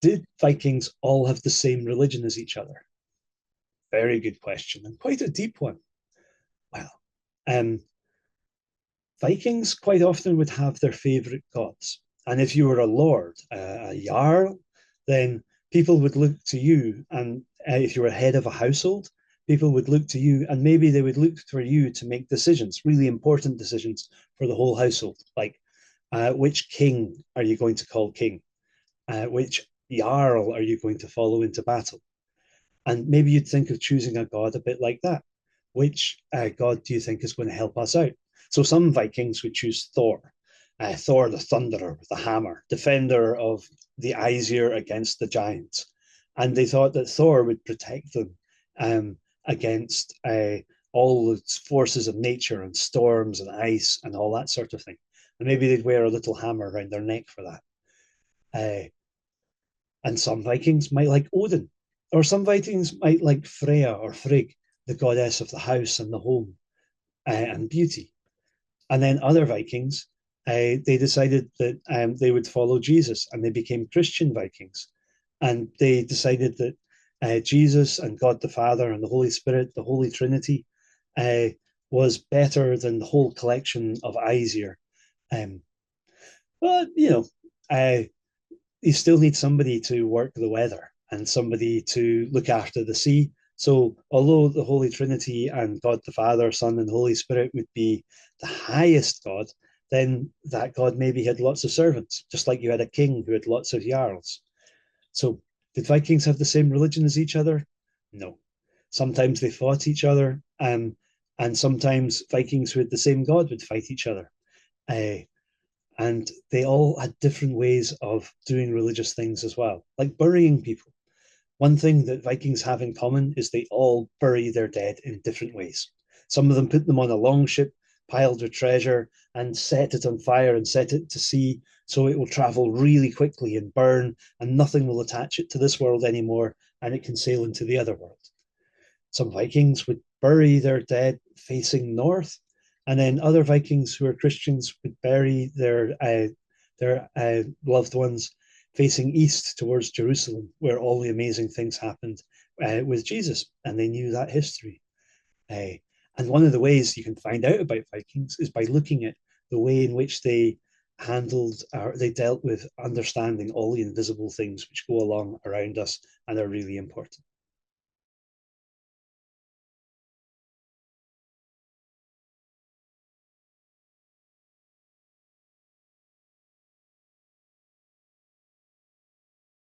Did Vikings all have the same religion as each other? Very good question, and quite a deep one. Well, um, Vikings quite often would have their favorite gods. And if you were a lord, a jarl, then people would look to you. And if you were head of a household, people would look to you, and maybe they would look for you to make decisions, really important decisions for the whole household, like which king are you going to call king? Which jarl are you going to follow into battle? And maybe you'd think of choosing a god a bit like that. Which god do you think is going to help us out? So some Vikings would choose Thor, Thor the Thunderer with the hammer, defender of the Aesir against the giants. And they thought that Thor would protect them against all the forces of nature and storms and ice and all that sort of thing. And maybe they'd wear a little hammer around their neck for that. Uh, and some Vikings might like Odin, or some Vikings might like Freya or Frigg, the goddess of the house and the home and beauty. And then other Vikings, they decided that they would follow Jesus, and they became Christian Vikings. And they decided that Jesus and God the Father and the Holy Spirit, the Holy Trinity, uh, was better than the whole collection of Aesir. Um, but, uh, you still need somebody to work the weather and somebody to look after the sea. So, although the Holy Trinity and God the Father, Son, and Holy Spirit would be the highest God, then that God maybe had lots of servants, just like you had a king who had lots of jarls. So, did Vikings have the same religion as each other? No. Sometimes they fought each other, and sometimes Vikings who had the same God would fight each other. Uh, and they all had different ways of doing religious things as well, like burying people. One thing that Vikings have in common is they all bury their dead in different ways. Some of them put them on a long ship, piled with treasure, and set it on fire and set it to sea so it will travel really quickly and burn, and nothing will attach it to this world anymore, and it can sail into the other world. Some Vikings would bury their dead facing north, and then other Vikings who are Christians would bury their loved ones facing east towards Jerusalem, where all the amazing things happened with Jesus, and they knew that history. Uh, and one of the ways you can find out about Vikings is by looking at the way in which they handled or they dealt with understanding all the invisible things which go along around us and are really important.